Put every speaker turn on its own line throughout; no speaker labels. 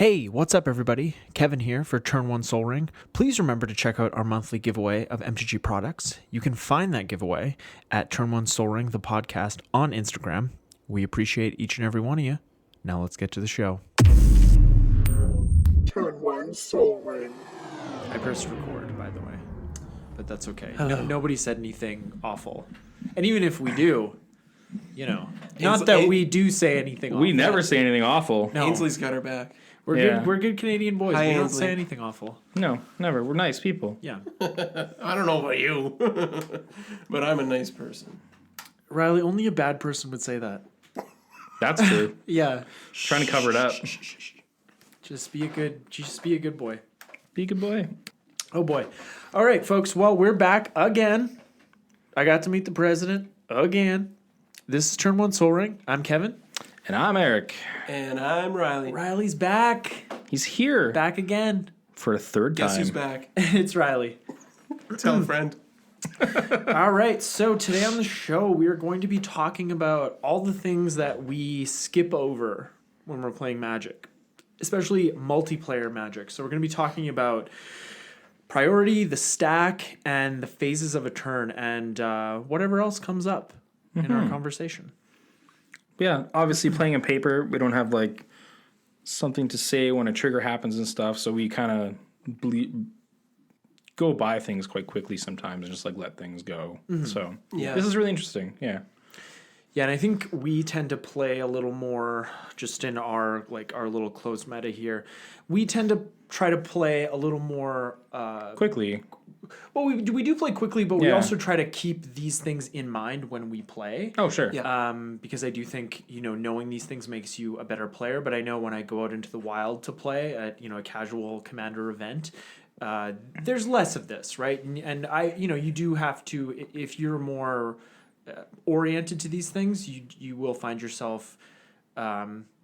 Hey, what's up, everybody? Kevin here for Turn 1 Soul Ring. Please remember to check out our monthly giveaway of MTG products. You can find that giveaway at Turn 1 Soul Ring, the podcast, on Instagram. We appreciate each and every one of you. Now let's get to the show.
Turn 1 Soul Ring.
I pressed record, by the way, but that's okay. Nobody said anything awful. And even if we do, not that we do say anything awful.
We never say anything awful.
No.
Ainsley's got her back.
We're
Yeah.
good. We're good Canadian boys.
Hi,
We don't
Ainsley.
say anything awful.
No, never. We're nice people.
Yeah.
I don't know about you, but I'm a nice person.
Riley, only a bad person would say that.
That's true.
Yeah.
Trying to cover it up.
Just be a good boy.
Be a good boy.
Oh boy. All right, folks. Well, we're back again. I got to meet the president again. This is Turn 1 Soul Ring. I'm Kevin.
And I'm Eric.
And I'm Riley.
Riley's back.
He's here
Back again.
for a third time.
Guess who's back?
It's Riley.
Tell a friend.
All right. So today on the show, we are going to be talking about all the things that we skip over when we're playing Magic, especially multiplayer Magic. So we're going to be talking about priority, the stack, and the phases of a turn, and whatever else comes up in our conversation.
Yeah, obviously playing in paper, we don't have like something to say when a trigger happens and stuff, so we kind of go by things quite quickly sometimes and just like let things go. So
Yeah.
this is really interesting. Yeah.
Yeah, and I think we tend to play a little more just in our little closed meta here. We tend to try to play a little more.
Quickly.
Well, we do play quickly, but we
Yeah.
also try to keep these things in mind when we play.
Oh, sure.
Yeah.
Because I do think knowing these things makes you a better player. But I know when I go out into the wild to play at a casual commander event, there's less of this, right? And I you do have to, if you're more oriented to these things, you will find yourself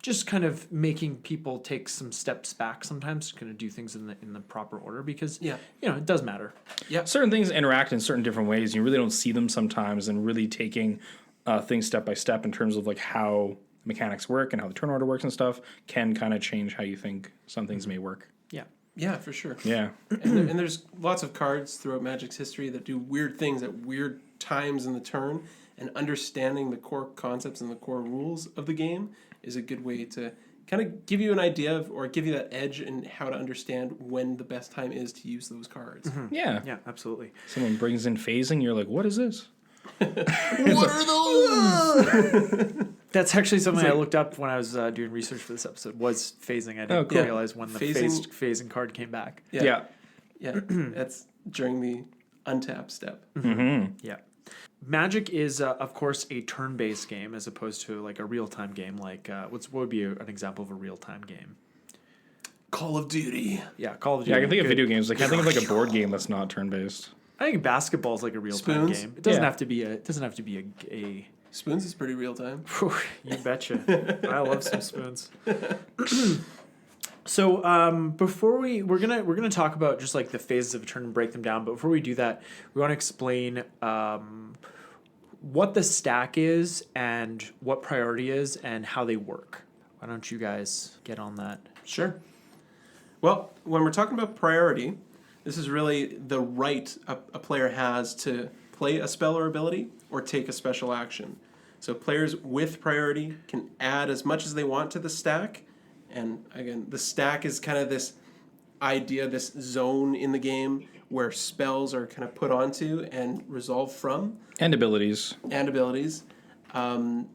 just kind of making people take some steps back sometimes, kind of do things in the proper order, because it does matter.
Certain things interact in certain different ways. You really don't see them sometimes, and really taking things step by step in terms of like how mechanics work and how the turn order works and stuff can kind of change how you think some things may work.
Yeah, for sure.
Yeah.
And there's lots of cards throughout Magic's history that do weird things at weird times in the turn, and understanding the core concepts and the core rules of the game is a good way to kind of give you an idea of, or give you that edge in how to understand when the best time is to use those cards.
Yeah.
Yeah, absolutely.
Someone brings in phasing, you're like, what is this?
What are those?
That's actually something I looked up when I was doing research for this episode, was phasing. I didn't
cool.
realize when the phasing card came back.
Yeah. That's during the untap step.
Yeah. Magic is, of course, a turn-based game as opposed to like a real-time game. Like, what would be an example of a real-time game?
Call of Duty.
Yeah, Call of Duty.
Yeah, I can think of
Good.
video games. I can't think of like a board game that's not turn-based.
I think basketball is like a real-time
Spoons?
game. It doesn't
Yeah.
have to be a. It doesn't have to be a.
Spoons is pretty real time.
You betcha. I love some spoons. So before we're gonna talk about just like the phases of a turn and break them down. But before we do that, we want to explain what the stack is and what priority is and how they work. Why don't you guys get on that?
Sure. Well, when we're talking about priority, this is really the right a player has to play a spell or ability or take a special action. So players with priority can add as much as they want to the stack. And again, the stack is kind of this idea, this zone in the game where spells are kind of put onto and resolve from.
And abilities.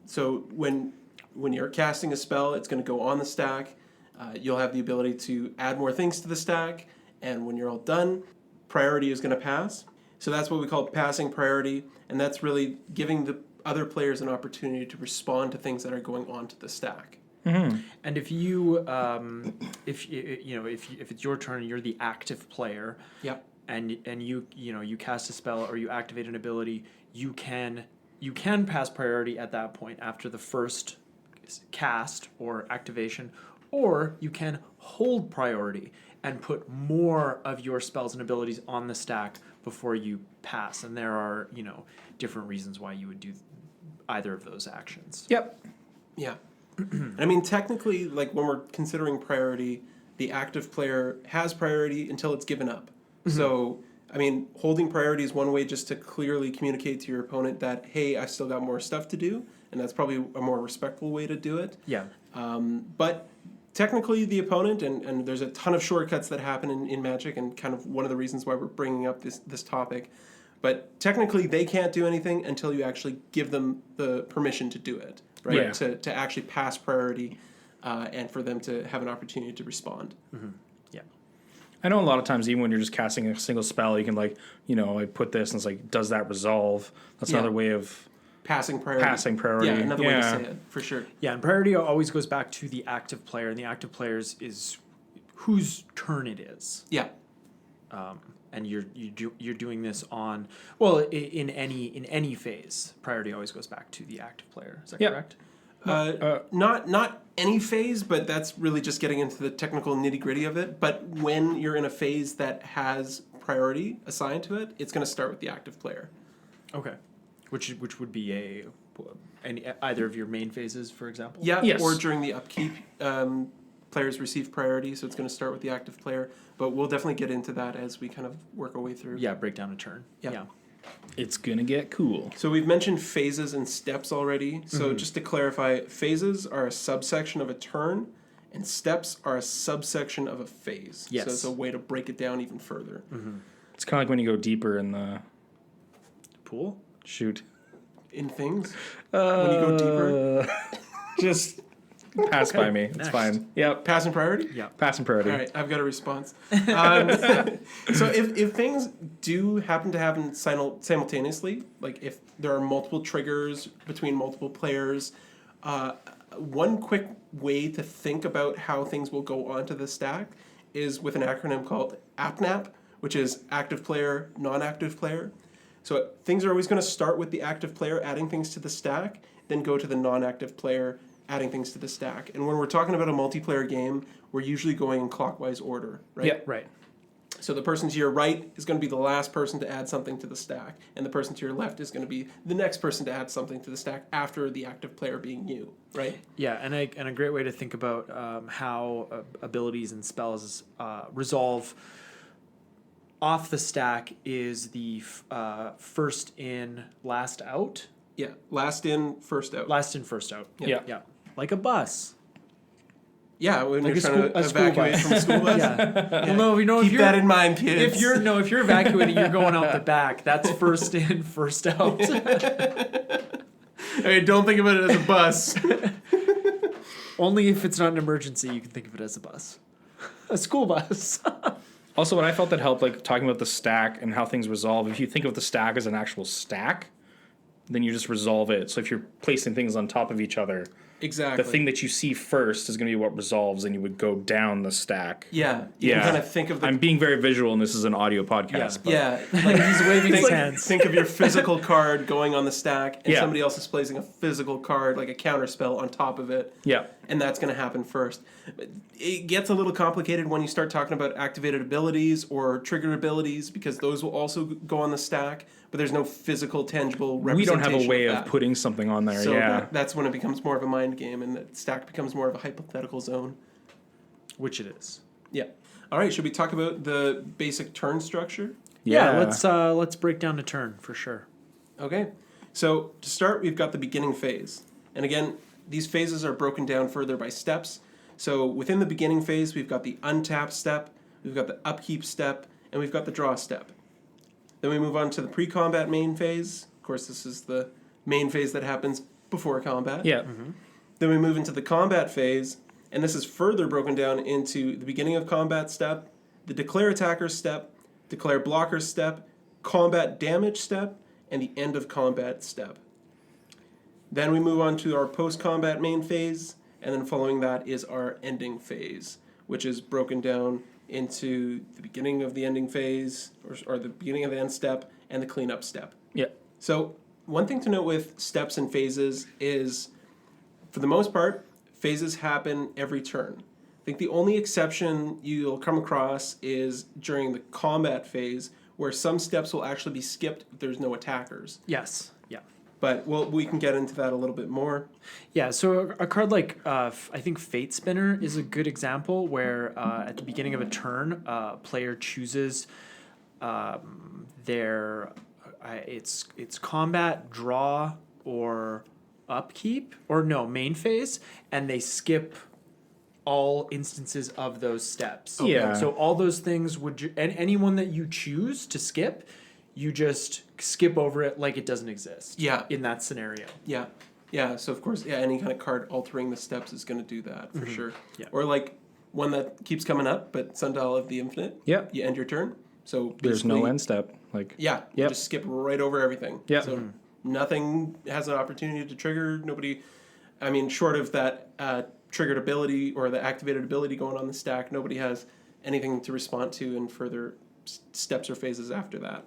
So when you're casting a spell, it's going to go on the stack. You'll have the ability to add more things to the stack. And when you're all done, priority is going to pass. So that's what we call passing priority. And that's really giving the other players an opportunity to respond to things that are going onto the stack.
And if you if it's your turn and you're the active player, and you cast a spell or you activate an ability, you can pass priority at that point after the first cast or activation, or you can hold priority and put more of your spells and abilities on the stack before you pass. And there are different reasons why you would do either of those actions.
Yep.
Yeah. I mean, technically, like when we're considering priority, the active player has priority until it's given up. So, I mean, holding priority is one way just to clearly communicate to your opponent that, hey, I've still got more stuff to do, and that's probably a more respectful way to do it.
Yeah.
But technically, the opponent, and there's a ton of shortcuts that happen in Magic, and kind of one of the reasons why we're bringing up this topic. But technically, they can't do anything until you actually give them the permission to do it, right?
Yeah.
To actually pass priority, and for them to have an opportunity to respond.
Yeah.
I know a lot of times, even when you're just casting a single spell, you can like, I put this and it's like, does that resolve? That's another way of
Passing priority.
Yeah,
another way to say it, for sure.
Yeah, and priority always goes back to the active player, and the active player is whose turn it is.
Yeah.
And you're doing this on in any phase. Priority always goes back to the active player. Is that correct?
Not any phase, but that's really just getting into the technical nitty-gritty of it. But when you're in a phase that has priority assigned to it, it's going to start with the active player.
Okay. Which would be either of your main phases, for example?
Yeah,
Yes.
or during the upkeep, players receive priority, so it's going to start with the active player. But we'll definitely get into that as we kind of work our way through.
Yeah, break down a turn.
Yeah.
it's gonna get cool.
So we've mentioned phases and steps already. So just to clarify, phases are a subsection of a turn, and steps are a subsection of a phase.
Yes.
So it's a way to break it down even further.
It's kind of like when you go deeper in the
Pool?
shoot.
In things, when you go deeper,
Just pass by me. It's
Next.
fine. Yep.
passing priority.
Yeah.
Passing priority.
All right, I've got a response. So if things do happen to happen simultaneously, like if there are multiple triggers between multiple players, one quick way to think about how things will go onto the stack is with an acronym called APNAP, which is active player, non-active player. So things are always going to start with the active player adding things to the stack, then go to the non-active player adding things to the stack. And when we're talking about a multiplayer game, we're usually going in clockwise order, right?
Yeah.
Right.
So the person to your right is going to be the last person to add something to the stack, and the person to your left is going to be the next person to add something to the stack after the active player being you, right?
Yeah, and a great way to think about how abilities and spells resolve off the stack is the first in, last out.
Yeah, last in, first out.
Last in, first out.
Yeah.
Yeah. Like a bus.
Yeah, when
Like
you're
a
trying to
school
evacuate
bus.
from a school bus.
Yeah. Well, no, if
Keep
you're
that in mind, kids.
if you're evacuating, you're going out the back. That's first in, first out.
Hey, don't think about it as a bus.
Only if it's not an emergency, you can think of it as a bus. A school bus.
Also, what I felt that helped, like talking about the stack and how things resolve, if you think of the stack as an actual stack, then you just resolve it. So if you're placing things on top of each other,
Exactly.
the thing that you see first is going to be what resolves, and you would go down the stack.
Yeah, you
Yeah.
can kind of think of the
I'm being very visual, and this is an audio podcast. But
yeah, like
He's waving his
think,
hands.
think of your physical card going on the stack, and
Yeah.
somebody else is placing a physical card, like a counter spell, on top of it.
Yeah.
And that's going to happen first. It gets a little complicated when you start talking about activated abilities or triggered abilities, because those will also go on the stack, but there's no physical, tangible
We
representation.
don't have a way of
that.
putting something on there.
So
Yeah.
that's when it becomes more of a mind game, and the stack becomes more of a hypothetical zone.
Which it is.
Yeah. All right. Should we talk about the basic turn structure?
Yeah, let's break down the turn for sure.
Okay. So to start, we've got the beginning phase. And again, these phases are broken down further by steps. So within the beginning phase, we've got the untap step, we've got the upkeep step, and we've got the draw step. Then we move on to the pre-combat main phase. Of course, this is the main phase that happens before combat.
Yeah.
Then we move into the combat phase, and this is further broken down into the beginning of combat step, the declare attacker step, declare blocker step, combat damage step, and the end of combat step. Then we move on to our post-combat main phase, and then following that is our ending phase, which is broken down into the beginning of the ending phase, or the beginning of the end step, and the cleanup step.
Yeah.
So one thing to note with steps and phases is, for the most part, phases happen every turn. I think the only exception you'll come across is during the combat phase, where some steps will actually be skipped if there's no attackers.
Yes. Yeah.
But we can get into that a little bit more.
Yeah, so a card like I think Fate Spinner is a good example where at the beginning of a turn, a player chooses their it's combat, draw, or upkeep, or no, main phase, and they skip all instances of those steps.
Yeah.
So all those things and anyone that you choose to skip, you just skip over it like it doesn't exist.
Yeah.
In that scenario.
Yeah. Yeah. So of course, any kind of card altering the steps is going to do that for sure.
Yeah.
Or like one that keeps coming up, but Sundial of the Infinite.
Yeah.
You end your turn. So
There's no end step. Like
Yeah. You just skip right over everything.
Yeah.
So nothing has an opportunity to trigger. Nobody. I mean, short of that triggered ability or the activated ability going on the stack, nobody has anything to respond to in further steps or phases after that.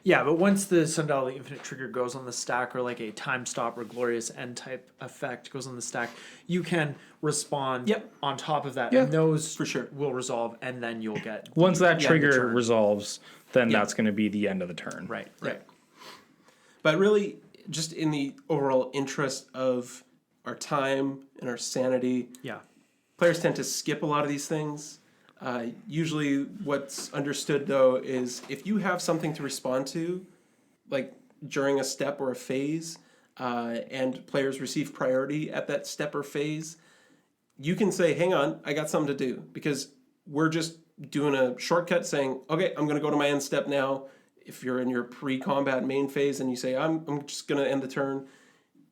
Yeah, but once the Sundial of the Infinite trigger goes on the stack, or like a time stop or glorious end type effect goes on the stack, you can respond on top of that,
Yeah.
and those
For sure.
will resolve, and then you'll get
once that
the
trigger
turn.
resolves, then that's going to be the end of the turn.
right.
But really, just in the overall interest of our time and our sanity,
Yeah.
players tend to skip a lot of these things. Usually what's understood, though, is if you have something to respond to, like during a step or a phase, and players receive priority at that step or phase, you can say, hang on, I got something to do. Because we're just doing a shortcut saying, okay, I'm going to go to my end step now. If you're in your pre-combat main phase and you say, I'm just going to end the turn,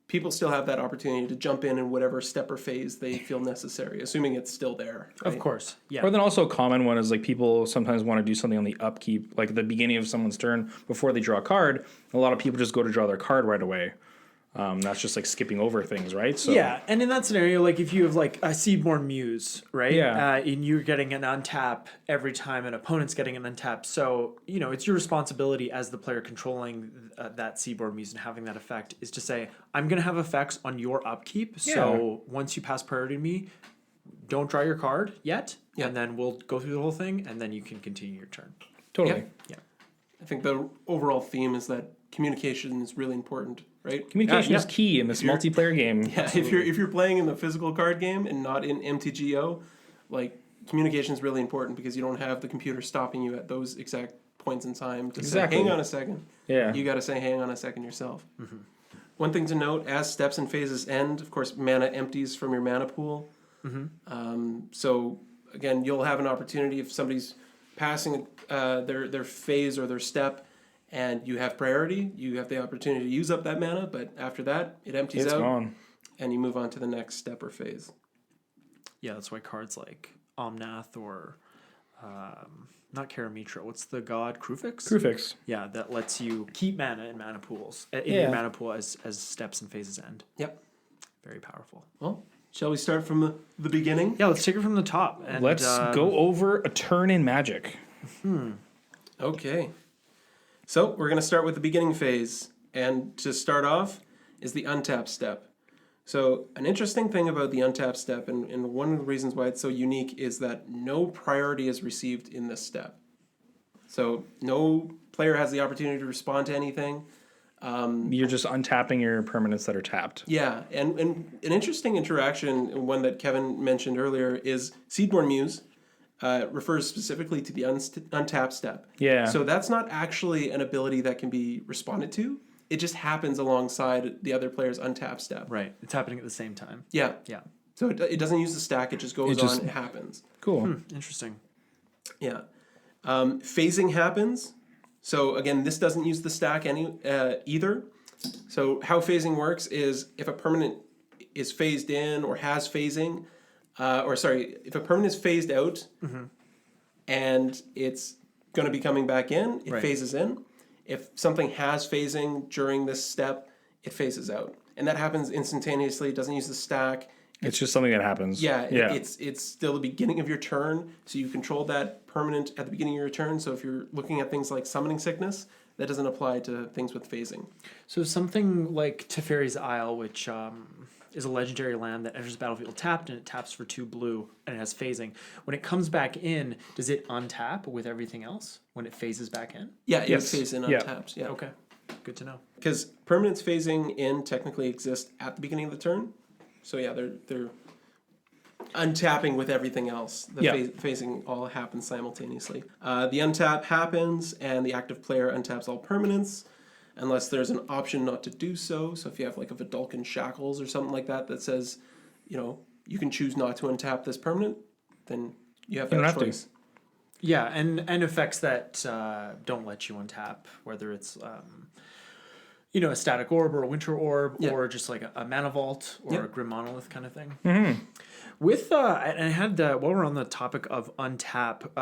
people still have that opportunity to jump in whatever step or phase they feel necessary, assuming it's still there. Right?
Of course. Yeah.
Or then also a common one is like people sometimes want to do something on the upkeep, like at the beginning of someone's turn before they draw a card. A lot of people just go to draw their card right away. That's just like skipping over things, right? So
Yeah, and in that scenario, like if you have like a Seedborn Muse, right?
Yeah.
And you're getting an untap every time an opponent's getting an untap. So, it's your responsibility as the player controlling that Seedborn Muse and having that effect is to say, I'm going to have effects on your upkeep. So once you pass priority to me, don't draw your card yet.
Yeah.
And then we'll go through the whole thing and then you can continue your turn.
totally.
Yeah.
I think the overall theme is that communication is really important, right?
Communication is key in this multiplayer game.
Yeah, if you're playing in the physical card game and not in MTGO, like communication is really important because you don't have the computer stopping you at those exact points in time to say, hang on a second.
Yeah.
You got to say, hang on a second yourself. Mm-hmm. One thing to note, as steps and phases end, of course, mana empties from your mana pool. Mm-hmm. So again, you'll have an opportunity if somebody's passing their phase or their step, and you have priority, you have the opportunity to use up that mana, but after that, it empties
It's
out,
gone.
and you move on to the next step or phase.
Yeah, that's why cards like Omnath or not Karamitra, what's the god? Krufix?
Krufix.
Yeah, that lets you keep mana in mana pools, in your mana pool as steps and phases end.
Yep.
Very powerful.
Well, shall we start from the beginning?
Yeah, let's take it from the top. And,
Let's go over a turn in Magic.
Okay. So we're going to start with the beginning phase. And to start off is the untap step. So an interesting thing about the untap step, and one of the reasons why it's so unique, is that no priority is received in this step. So no player has the opportunity to respond to anything.
You're just untapping your permanents that are tapped.
Yeah, and an interesting interaction, one that Kevin mentioned earlier, is Seedborn Muse refers specifically to the untap step.
Yeah.
So that's not actually an ability that can be responded to. It just happens alongside the other player's untap step.
Right, it's happening at the same time.
Yeah.
Yeah.
So it doesn't use the stack. It just goes on. It happens.
Cool.
Interesting.
Yeah. Phasing happens. So again, this doesn't use the stack either. So how phasing works is if a permanent is phased in or has phasing, if a permanent is phased out and it's going to be coming back in, it phases in. If something has phasing during this step, it phases out. And that happens instantaneously. It doesn't use the stack.
It's just something that happens.
Yeah. It's still the beginning of your turn, so you control that permanent at the beginning of your turn. So if you're looking at things like Summoning Sickness, that doesn't apply to things with phasing.
So something like Teferi's Isle, which is a legendary land that enters the battlefield tapped, and it taps for 2 blue, and it has phasing. When it comes back in, does it untap with everything else when it phases back in?
Yeah, it
Yes.
phase in
Yeah.
untapped. Yeah.
Okay. good to know.
Because permanents phasing in technically exist at the beginning of the turn. So yeah, they're untapping with everything else. The phasing all happens simultaneously. The untap happens, and the active player untaps all permanents, unless there's an option not to do so. So if you have like a Vidalcan Shackles or something like that that says, you can choose not to untap this permanent, then you have that choice.
Yeah, and effects that don't let you untap, whether it's a static orb or a winter orb, or just like a mana vault or a grim monolith kind of thing.
Mm-hmm.
With and I had while we're on the topic of untap,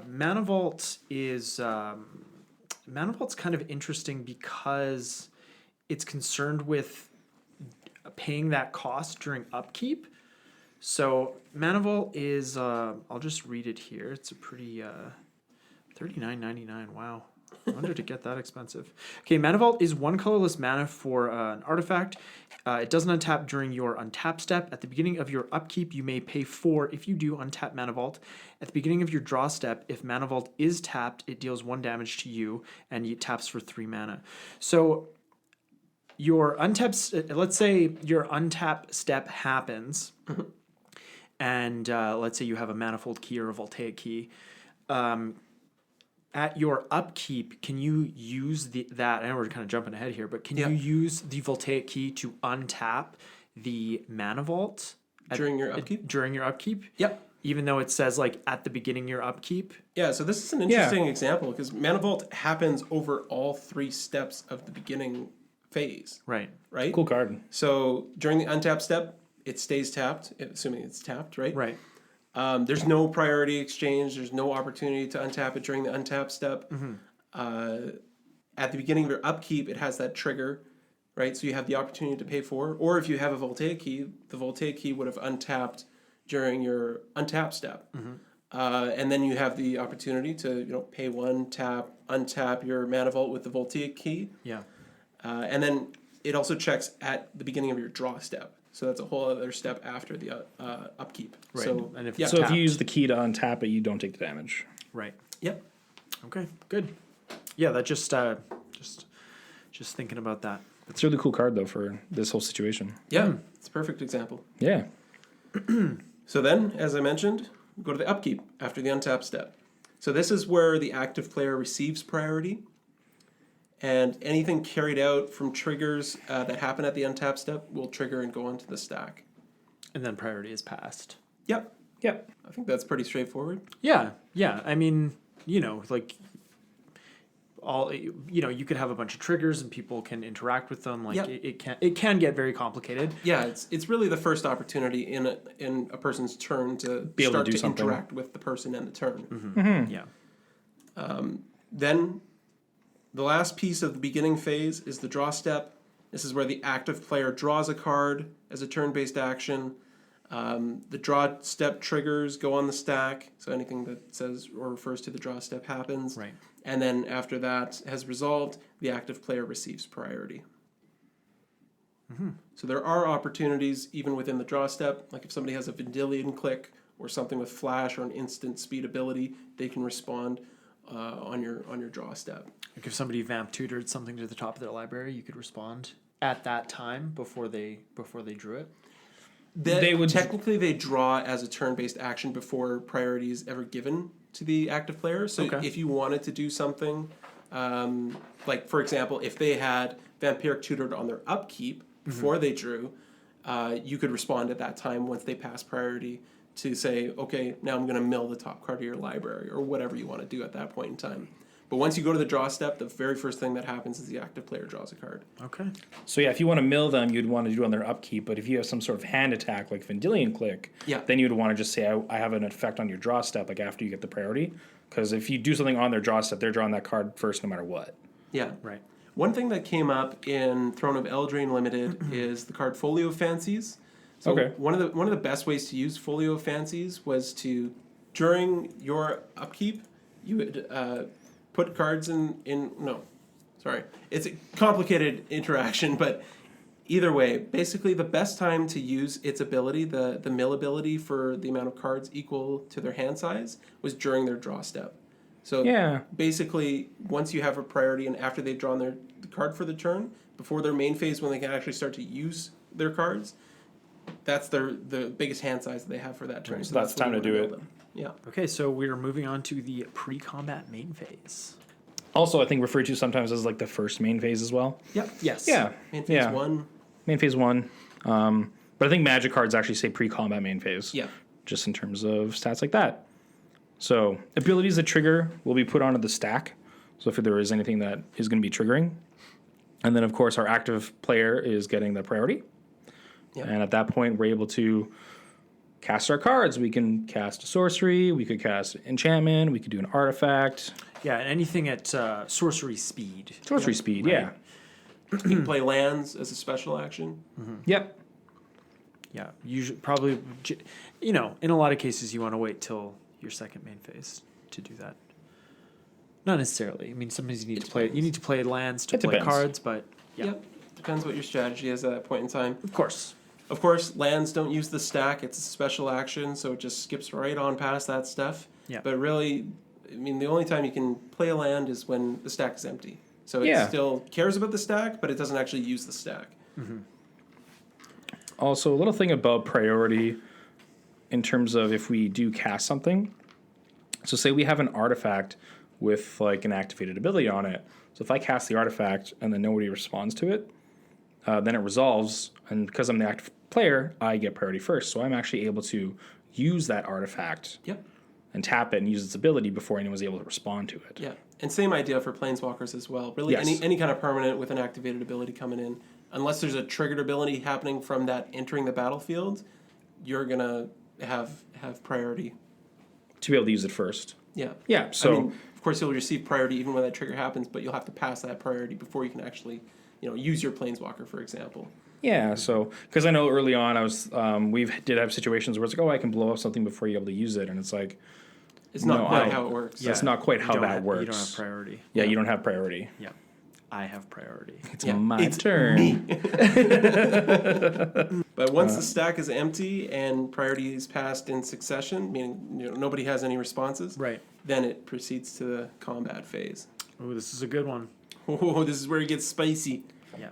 mana vault is mana vault's kind of interesting because it's concerned with paying that cost during upkeep. So mana vault is I'll just read it here. It's a pretty $39.99. Wow. When did it get that expensive? Okay, Mana Vault is 1 colorless mana for an artifact. It doesn't untap during your untap step. At the beginning of your upkeep, you may pay 4 if you do untap Mana Vault. At the beginning of your draw step, if Mana Vault is tapped, it deals 1 damage to you, and it taps for 3 mana. So your untap, let's say your untap step happens, and let's say you have a Manifold Key or a Voltaic Key. At your upkeep, can you use that? I know we're kind of jumping ahead here, but can you use the Voltaic Key to untap the Mana Vault
during your upkeep?
During your upkeep?
Yep.
Even though it says like at the beginning of your upkeep?
Yeah, so this is an interesting example because Mana Vault happens over all 3 steps of the beginning phase.
Right.
Right?
Cool card.
So during the untap step, it stays tapped, assuming it's tapped, right?
Right.
There's no priority exchange. There's no opportunity to untap it during the untap step. At the beginning of your upkeep, it has that trigger, right? So you have the opportunity to pay 4. Or if you have a Voltaic Key, the Voltaic Key would have untapped during your untap step. And then you have the opportunity to pay 1, untap your Mana Vault with the Voltaic Key.
Yeah.
And then it also checks at the beginning of your draw step. So that's a whole other step after the upkeep.
Right.
So,
and if
if you use the key to untap it, you don't take the damage.
Right.
Yep.
Okay. Good. Yeah. That just thinking about that.
It's a really cool card though for this whole situation.
Yeah. It's a perfect example.
Yeah.
So then, as I mentioned, go to the upkeep after the untap step. So this is where the active player receives priority. And anything carried out from triggers that happen at the untap step will trigger and go onto the stack.
And then priority is passed.
Yep.
Yep.
I think that's pretty straightforward.
Yeah. Yeah. I mean, like you could have a bunch of triggers and people can interact with them. Like it can get very complicated.
Yeah, it's really the first opportunity in a person's turn to
be able
start
to do something.
Interact with the person and the turn.
Yeah.
Then the last piece of the beginning phase is the draw step. This is where the active player draws a card as a turn-based action. The draw step triggers go on the stack, so anything that says or refers to the draw step happens.
Right.
And then after that has resolved, the active player receives priority. So there are opportunities even within the draw step, like if somebody has a Vendilion click or something with flash or an instant speed ability, they can respond on your draw step.
Like if somebody vamp tutored something to the top of their library, you could respond at that time before they drew it.
Technically they draw as a turn-based action before priority is ever given to the active player. So if you wanted to do something, like for example, if they had Vampiric Tutored on their upkeep before they drew, you could respond at that time once they pass priority to say, okay, now I'm going to mill the top card of your library or whatever you want to do at that point in time. But once you go to the draw step, the very first thing that happens is the active player draws a card.
Okay.
So yeah, if you want to mill them, you'd want to do it on their upkeep. But if you have some sort of hand attack like Vendilion Click, then you'd want to just say, I have an effect on your draw step, like after you get the priority. Because if you do something on their draw step, they're drawing that card first no matter what.
Yeah.
Right.
One thing that came up in Throne of Eldraine Limited is the card Folio Fancies. So one of the best ways to use Folio Fancies was to, during your upkeep, you would put cards it's a complicated interaction, but either way, basically the best time to use its ability, the mill ability for the amount of cards equal to their hand size, was during their draw step. So basically, once you have a priority and after they've drawn the card for the turn, before their main phase when they can actually start to use their cards, that's the biggest hand size that they have for that turn.
Right, so that's time to do it.
Yeah.
Okay, so we're moving on to the pre-combat main phase.
Also, I think referred to sometimes as like the first main phase as well.
Yep.
Yes.
Yeah.
Main phase 1.
Main phase 1. But I think Magic cards actually say pre-combat main phase.
Yeah.
Just in terms of stats like that. So abilities that trigger will be put onto the stack. So if there is anything that is going to be triggering. And then, of course, our active player is getting the priority.
Yep.
And at that point, we're able to cast our cards. We can cast a sorcery. We could cast enchantment. We could do an artifact.
Yeah, and anything at sorcery speed.
Sorcery speed, yeah.
You can play lands as a special action.
Mm-hmm. Yep.
Yeah, usually probably, in a lot of cases you want to wait till your second main phase to do that. Not necessarily. I mean, sometimes you need to play. You need to play lands to play cards, but yeah.
Yep. Depends what your strategy is at that point in time.
Of course.
Of course, lands don't use the stack. It's a special action, so it just skips right on past that stuff.
Yeah.
But really, I mean, the only time you can play a land is when the stack is empty. So it still cares about the stack, but it doesn't actually use the stack.
Mm-hmm.
Also, a little thing about priority in terms of if we do cast something. So say we have an artifact with like an activated ability on it. So if I cast the artifact and then nobody responds to it, then it resolves. And because I'm the active player, I get priority first. So I'm actually able to use that artifact and tap it and use its ability before anyone's able to respond to it.
Yeah, and same idea for planeswalkers as well. Really, any kind of permanent with an activated ability coming in, unless there's a triggered ability happening from that entering the battlefield, you're gonna have priority
to be able to use it first.
Yeah.
Yeah. So
I mean, of course you'll receive priority even when that trigger happens, but you'll have to pass that priority before you can actually, use your planeswalker, for example.
Yeah, so because I know early on I was we did have situations where it's like, I can blow up something before you're able to use it, and it's like
it's not quite how it works.
That's not quite how that works.
You don't have priority.
Yeah, you don't have priority.
Yeah, I have priority.
It's my turn.
Me. But once the stack is empty and priority is passed in succession, meaning nobody has any responses,
Right.
then it proceeds to the combat phase.
Oh, this is a good one.
Oh, this is where it gets spicy.
Yeah.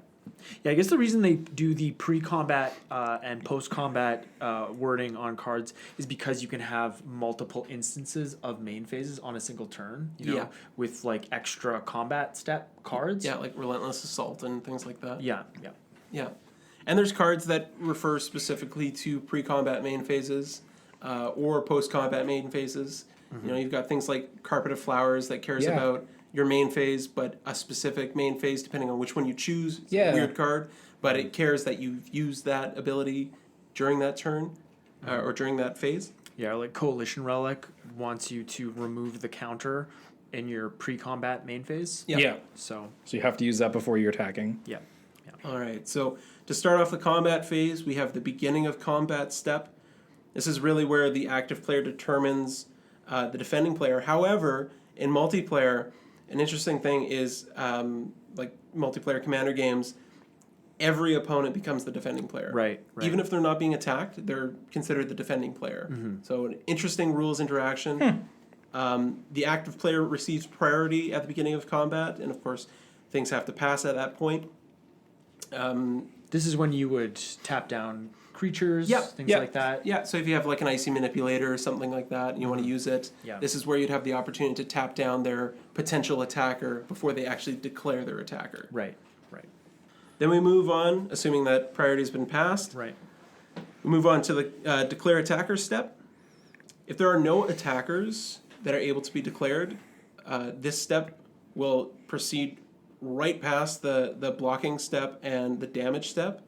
Yeah, I guess the reason they do the pre-combat and post-combat wording on cards is because you can have multiple instances of main phases on a single turn, with like extra combat step cards.
Yeah, like Relentless Assault and things like that.
Yeah.
And there's cards that refer specifically to pre-combat main phases or post-combat main phases. Mm-hmm. You've got things like Carpet of Flowers that cares about your main phase, but a specific main phase depending on which one you choose. It's a weird card, but it cares that you've used that ability during that turn or during that phase.
Yeah, like Coalition Relic wants you to remove the counter in your pre-combat main phase.
Yeah.
So
you have to use that before you're attacking.
Yeah.
All right, so to start off the combat phase, we have the beginning of combat step. This is really where the active player determines the defending player. However, in multiplayer, an interesting thing is, like multiplayer commander games, every opponent becomes the defending player.
Right.
Even if they're not being attacked, they're considered the defending player. Mm-hmm. So an interesting rules interaction. The active player receives priority at the beginning of combat, and of course, things have to pass at that point.
This is when you would tap down creatures, things like that.
Yeah, so if you have like an Icy Manipulator or something like that and you want to use it, this is where you'd have the opportunity to tap down their potential attacker before they actually declare their attacker.
Right.
Then we move on, assuming that priority has been passed.
Right.
We move on to the declare attacker step. If there are no attackers that are able to be declared, this step will proceed right past the blocking step and the damage step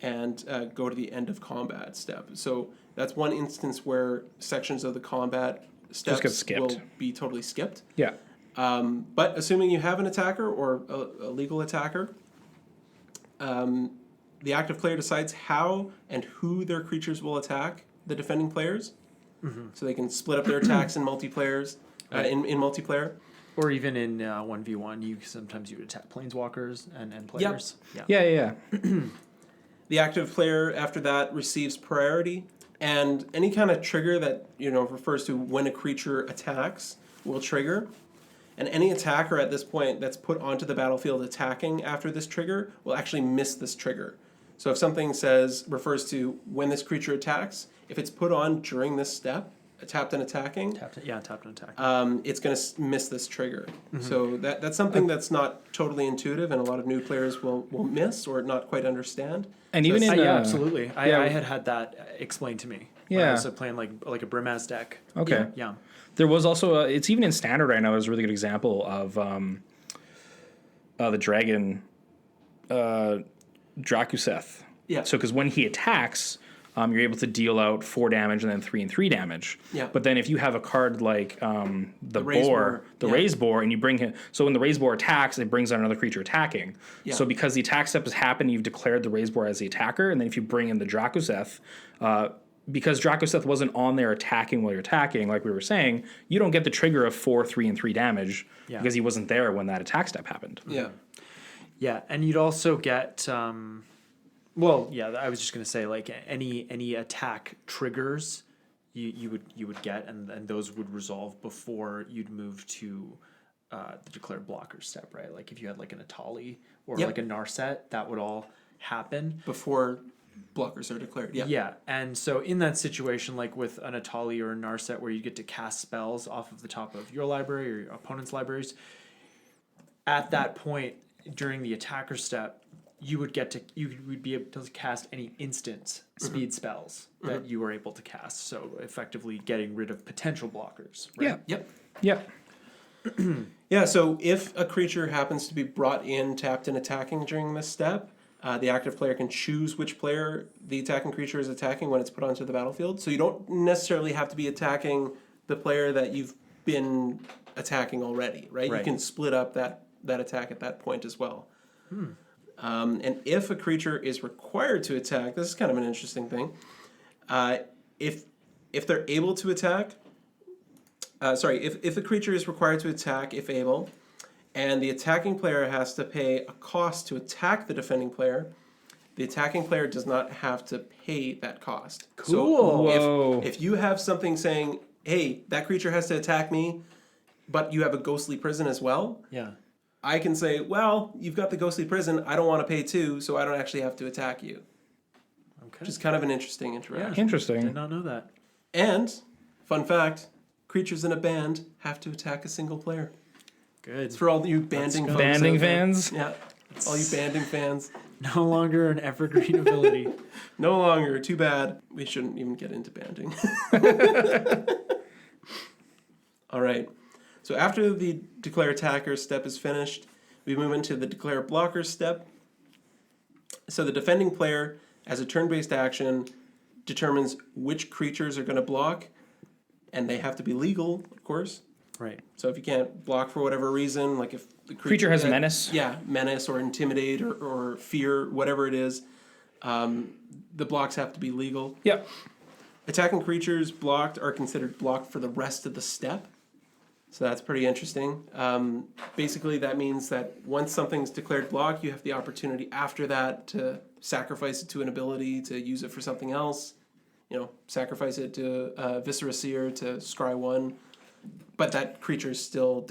and go to the end of combat step. So that's one instance where sections of the combat steps will be totally skipped.
Yeah.
But assuming you have an attacker or a legal attacker, the active player decides how and who their creatures will attack the defending players. Mm-hmm. So they can split up their attacks in multiplayers, in multiplayer.
Or even in 1v1, sometimes you would attack planeswalkers and players.
Yep. Yeah.
The active player after that receives priority, and any kind of trigger that refers to when a creature attacks will trigger. And any attacker at this point that's put onto the battlefield attacking after this trigger will actually miss this trigger. So if something refers to when this creature attacks, if it's put on during this step, tapped and attacking,
tapped and attacking,
it's going to miss this trigger. So that's something that's not totally intuitive, and a lot of new players will miss or not quite understand.
And
So
even in
yeah, absolutely. I
yeah.
had that explained to me. When I
Yeah.
was playing like a Brimaz deck.
Okay.
Yeah.
There was also it's even in standard right now is a really good example of the dragon Drakuseth.
Yeah.
So because when he attacks, you're able to deal out 4 damage and then 3 and 3 damage.
Yeah.
But then if you have a card like the
Raise
boar,
Boar, yeah.
raise boar, and you bring him, so when the raise boar attacks, it brings out another creature attacking.
Yeah.
So because the attack step has happened, you've declared the raise boar as the attacker, and then if you bring in the Drakuseth, because Drakuseth wasn't on there attacking while you're attacking, like we were saying, you don't get the trigger of 4, 3, and 3 damage because he wasn't there when that attack step happened.
Yeah.
Yeah, and you'd also get well, yeah, I was just gonna say like any attack triggers you would get, and those would resolve before you'd move to the declared blocker step, right? Like if you had like an Atali or
Yep.
like a Narset, that would all happen
Before blockers are declared. Yeah.
Yeah, and so in that situation, like with an Atali or a Narset, where you get to cast spells off of the top of your library or your opponent's libraries, at that point during the attacker step, you would be able to cast any instant speed spells that you were able to cast. So effectively getting rid of potential blockers. Right?
Yep.
Yeah.
Yeah, so if a creature happens to be brought in, tapped, and attacking during this step, the active player can choose which player the attacking creature is attacking when it's put onto the battlefield. So you don't necessarily have to be attacking the player that you've been attacking already, right? You can split up that attack at that point as well. And if a creature is required to attack, this is kind of an interesting thing. If they're able to attack, if the creature is required to attack, if able, and the attacking player has to pay a cost to attack the defending player, the attacking player does not have to pay that cost.
Cool.
So if you have something saying, hey, that creature has to attack me, but you have a ghostly prison as well,
Yeah.
I can say, well, you've got the ghostly prison, I don't want to pay too, so I don't actually have to attack you.
Okay.
Which is kind of an interesting interaction.
Interesting.
Did not know that.
And, fun fact, creatures in a band have to attack a single player.
Good.
It's for all you banding folks
Banding
out there.
fans?
Yeah, all you banding fans.
No longer an evergreen ability.
No longer. Too bad. We shouldn't even get into banding. All right. So after the declare attacker step is finished, we move into the declare blocker step. So the defending player, as a turn-based action, determines which creatures are going to block, and they have to be legal, of course.
Right.
So if you can't block for whatever reason, like if the
Creature has menace.
Yeah, menace or intimidate or fear, whatever it is, the blocks have to be legal.
Yep.
Attacking creatures blocked are considered blocked for the rest of the step. So that's pretty interesting. Basically, that means that once something's declared blocked, you have the opportunity after that to sacrifice it to an ability, to use it for something else. Sacrifice it to Viscera Seer, to Scry 1. But that creature is still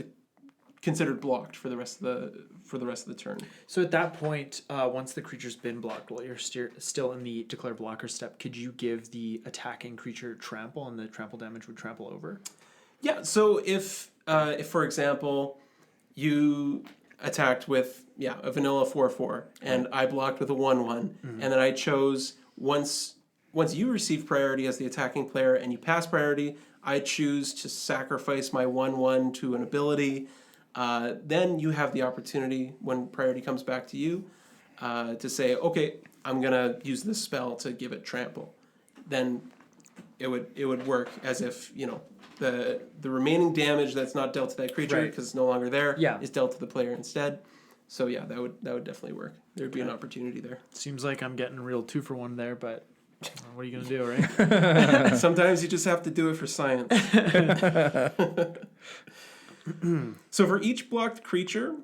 considered blocked for the rest of the turn.
So at that point, once the creature's been blocked, while you're still in the declare blocker step, could you give the attacking creature trample, and the trample damage would trample over?
Yeah. So if for example, you attacked with a vanilla 4/4, and I blocked with a 1/1, and then I chose once you receive priority as the attacking player and you pass priority, I choose to sacrifice my 1/1 to an ability. Then you have the opportunity, when priority comes back to you, to say, okay, I'm going to use this spell to give it trample. Then it would work as if, the remaining damage that's not dealt to that creature because it's no longer there is dealt to the player instead. So yeah, that would definitely work. There'd be an opportunity there.
Seems like I'm getting a real 2-for-1 there, but what are you going to do, right?
Sometimes you just have to do it for science. So for each blocked creature,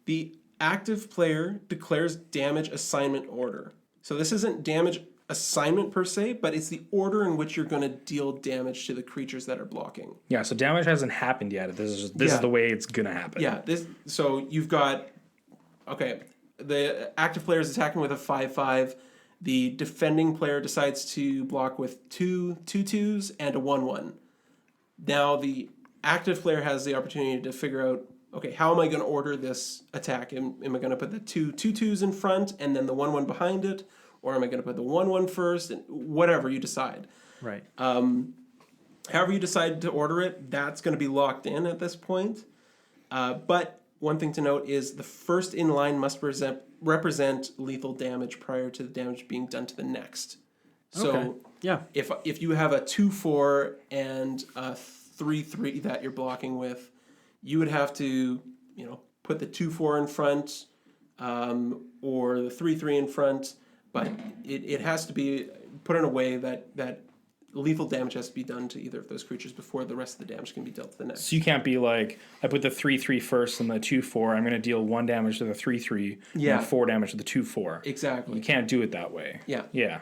the active player declares damage assignment order. So this isn't damage assignment per se, but it's the order in which you're going to deal damage to the creatures that are blocking.
Yeah, so damage hasn't happened yet. This is the way it's gonna happen.
Yeah, so you've got the active player is attacking with a 5/5. The defending player decides to block with 2/2s and a 1/1. Now the active player has the opportunity to figure out, okay, how am I going to order this attack? Am I going to put the 2/2s in front and then the 1/1 behind it? Or am I going to put the 1/1 first? And whatever you decide.
Right.
However you decide to order it, that's going to be locked in at this point. But one thing to note is the first in line must represent lethal damage prior to the damage being done to the next. So
Okay. Yeah.
if you have a 2/4 and a 3/3 that you're blocking with, you would have to, put the 2/4 in front, or the 3/3 in front, but it has to be put in a way that lethal damage has to be done to either of those creatures before the rest of the damage can be dealt to the next.
So you can't be like, I put the 3/3 first and the 2/4. I'm going to deal 1 damage to the 3/3 and 4 damage to the 2/4.
Exactly.
You can't do it that way.
Yeah.
Yeah.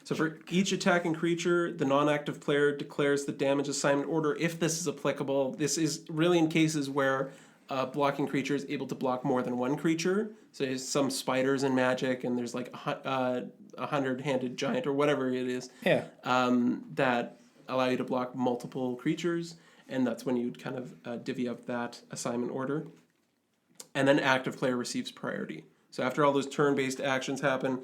So for each attacking creature, the non-active player declares the damage assignment order if this is applicable. This is really in cases where a blocking creature is able to block more than one creature. So there's some spiders in Magic, and there's like a 100-handed giant or whatever it is.
Yeah.
That allow you to block multiple creatures, and that's when you'd kind of divvy up that assignment order. And then active player receives priority. So after all those turn-based actions happen,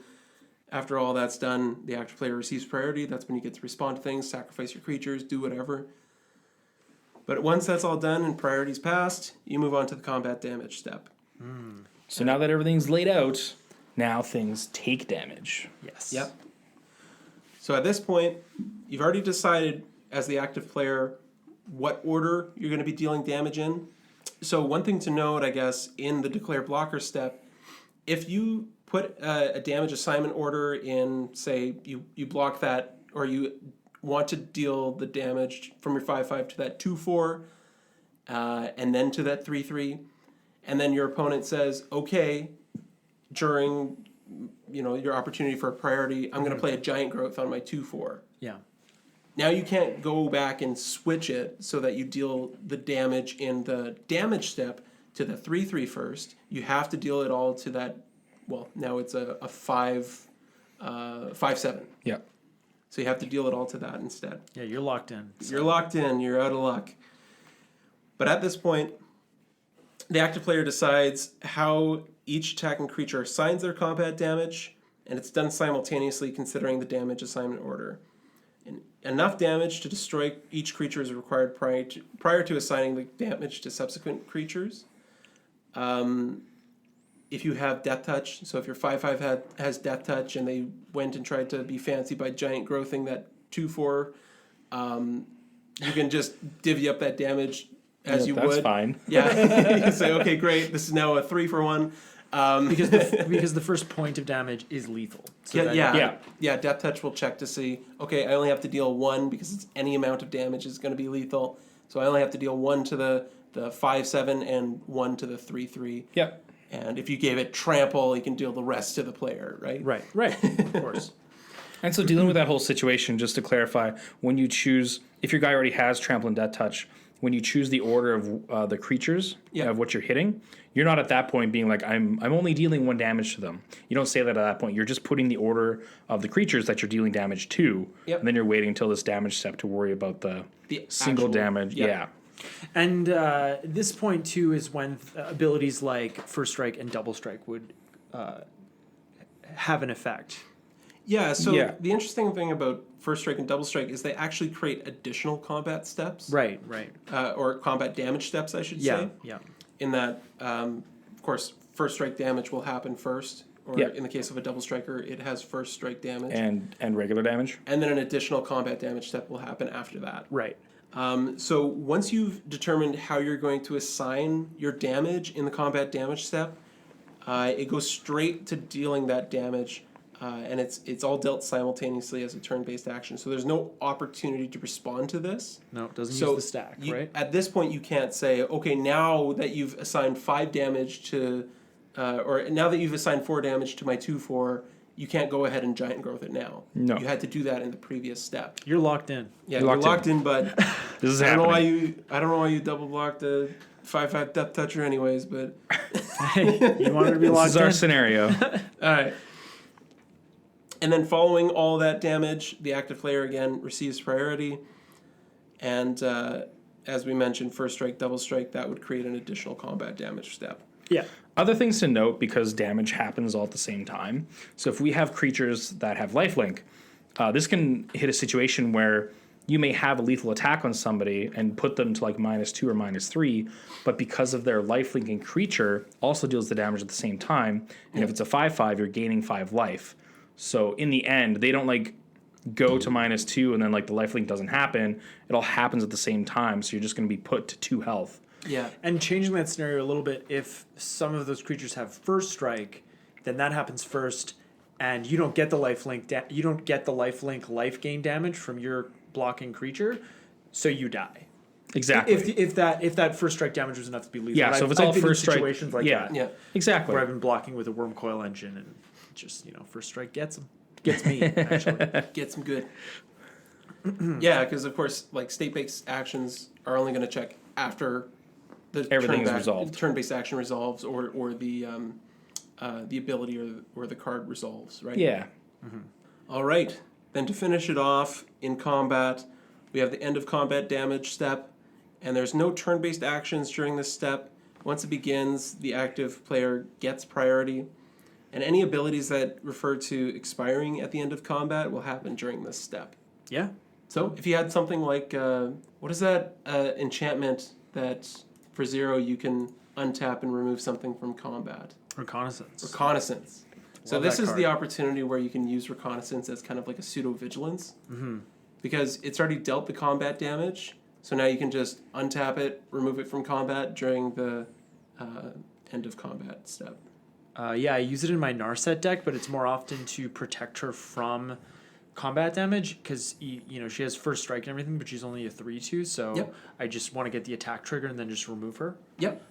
after all that's done, the active player receives priority. That's when you get to respond to things, sacrifice your creatures, do whatever. But once that's all done and priority's passed, you move on to the combat damage step.
So now that everything's laid out, now things take damage.
Yes.
Yep. So at this point, you've already decided as the active player what order you're going to be dealing damage in. So one thing to note, I guess, in the declare blocker step, if you put a damage assignment order in, say, you block that, or you want to deal the damage from your 5/5 to that 2/4, and then to that 3/3, and then your opponent says, okay, during your opportunity for a priority, I'm going to play a giant growth on my 2/4.
Yeah.
Now you can't go back and switch it so that you deal the damage in the damage step to the 3/3 first. You have to deal it all to that. Well, now it's a 5/7.
Yeah.
So you have to deal it all to that instead.
Yeah, you're locked in.
You're locked in. You're out of luck. But at this point, the active player decides how each attacking creature assigns their combat damage, and it's done simultaneously considering the damage assignment order. And enough damage to destroy each creature is required prior to assigning the damage to subsequent creatures. If you have Death Touch, so if your 5/5 has Death Touch and they went and tried to be fancy by giant growthing that 2/4, you can just divvy up that damage as you would.
That's fine.
Yeah, you can say, okay, great, this is now a 3-for-1.
Because the first point of damage is lethal. So
Yeah, Death Touch will check to see, okay, I only have to deal 1 because it's any amount of damage is going to be lethal. So I only have to deal 1 to the 5/7 and 1 to the 3/3.
Yep.
And if you gave it trample, you can deal the rest to the player, right?
Right, of course.
And so dealing with that whole situation, just to clarify, when you choose, if your guy already has trample and death touch, when you choose the order of the creatures of what you're hitting, you're not at that point being like, I'm only dealing 1 damage to them. You don't say that at that point. You're just putting the order of the creatures that you're dealing damage to, and then you're waiting until this damage step to worry about the single damage. Yeah.
And this point, too, is when abilities like First Strike and Double Strike would have an effect.
Yeah, so the interesting thing about First Strike and Double Strike is they actually create additional combat steps.
Right.
Or combat damage steps, I should say.
Yeah.
In that, of course, First Strike damage will happen first. Or in the case of a Double Striker, it has First Strike damage.
And regular damage.
And then an additional combat damage step will happen after that.
Right.
So once you've determined how you're going to assign your damage in the combat damage step, it goes straight to dealing that damage, and it's all dealt simultaneously as a turn-based action. So there's no opportunity to respond to this.
No, it doesn't use the stack, right?
At this point, you can't say, okay, now that you've assigned 5 damage to, or now that you've assigned 4 damage to my 2/4, you can't go ahead and giant growth it now.
No.
You had to do that in the previous step.
You're locked in.
Yeah,
You're
you're
locked
locked in, but
This is
I don't
happening.
know why you double blocked a 5/5 depth toucher anyways, but
Hey, you wanted to be
This
locked
is our
in?
scenario.
alright. And then following all that damage, the active player again receives priority. And as we mentioned, first strike, double strike, that would create an additional combat damage step.
Yeah.
Other things to note, because damage happens all at the same time. So if we have creatures that have lifelink, this can hit a situation where you may have a lethal attack on somebody and put them to like -2 or -3, but because of their lifelinking creature also deals the damage at the same time. And if it's a 5/5, you're gaining 5 life. So in the end, they don't like go to -2 and then like the lifelink doesn't happen. It all happens at the same time, so you're just going to be put to 2 health.
Yeah.
And changing that scenario a little bit, if some of those creatures have first strike, then that happens first, and you don't get the lifelink. You don't get the lifelink life gain damage from your blocking creature, so you die.
Exactly.
If that first strike damage was enough to be lethal.
Yeah,
But
so if it's
I've
all
been in
first strike,
situations like
yeah,
that,
Yeah.
exactly.
where I've been blocking with a worm coil engine, and just first strike gets me actually.
Get some good. Yeah, because of course, like state-based actions are only going to check after the
Everything is resolved.
Turn-based action resolves, or the ability or the card resolves, right?
Yeah.
All right. Then to finish it off in combat, we have the end of combat damage step, and there's no turn-based actions during this step. Once it begins, the active player gets priority, and any abilities that refer to expiring at the end of combat will happen during this step.
Yeah.
So if you had something like, what is that enchantment that for 0 you can untap and remove something from combat?
Reconnaissance.
Reconnaissance. So
Love
this
that
is
card.
the opportunity where you can use reconnaissance as kind of like a pseudo-vigilance. Mm-hmm. Because it's already dealt the combat damage, so now you can just untap it, remove it from combat during the end of combat step.
Yeah, I use it in my Narset deck, but it's more often to protect her from combat damage because she has first strike and everything, but she's only a 3/2, so
Yep.
I just want to get the attack trigger and then just remove her.
Yep.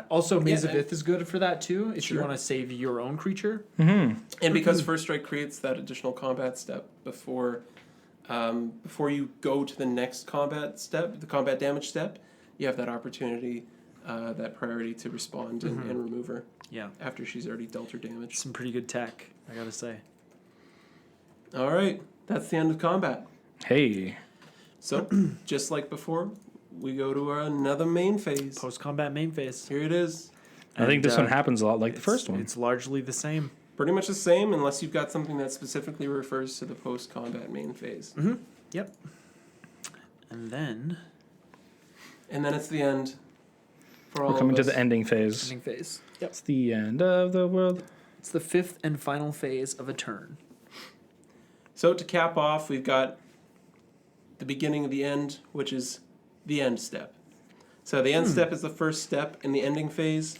Also, Maze of
Yeah,
Ith is good for that too, if you
Sure.
want to save your own creature.
And because first strike creates that additional combat step before you go to the next combat step, the combat damage step, you have that opportunity, that priority to respond and remove her
Yeah,
after she's already dealt her damage.
some pretty good tech, I gotta say.
All right, that's the end of combat.
Hey.
So, just like before, we go to another main phase.
Post-combat main phase.
Here it is.
I think this
And,
one happens a lot like the
It's-
first one.
It's largely the same.
Pretty much the same, unless you've got something that specifically refers to the post-combat main phase.
Yep. And then
And then it's the end for all
We're coming
of
to
us.
the ending phase.
ending phase. Yep.
It's the end of the world.
It's the 5th and final phase of a turn.
So to cap off, we've got the beginning of the end, which is the end step. So the end step is the first step in the ending phase.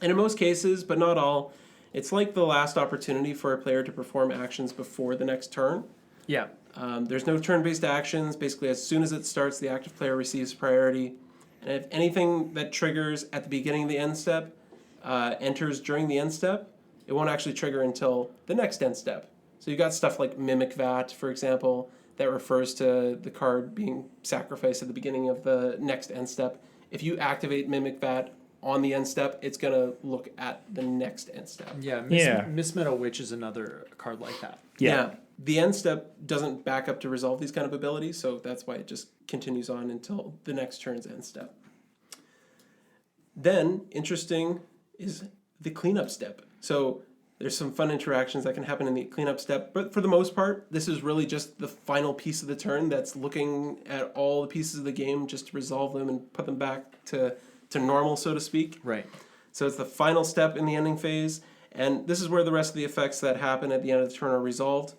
And in most cases, but not all, it's like the last opportunity for a player to perform actions before the next turn.
Yeah.
There's no turn-based actions. Basically, as soon as it starts, the active player receives priority. And if anything that triggers at the beginning of the end step enters during the end step, it won't actually trigger until the next end step. So you've got stuff like Mimic Vat, for example, that refers to the card being sacrificed at the beginning of the next end step. If you activate Mimic Vat on the end step, it's going to look at the next end step.
Yeah.
Yeah.
Miss Meadow Witch is another card like that.
Yeah.
The end step doesn't back up to resolve these kind of abilities, so that's why it just continues on until the next turn's end step. Then, interesting is the cleanup step. So there's some fun interactions that can happen in the cleanup step, but for the most part, this is really just the final piece of the turn that's looking at all the pieces of the game just to resolve them and put them back to normal, so to speak.
Right.
So it's the final step in the ending phase, and this is where the rest of the effects that happen at the end of the turn are resolved.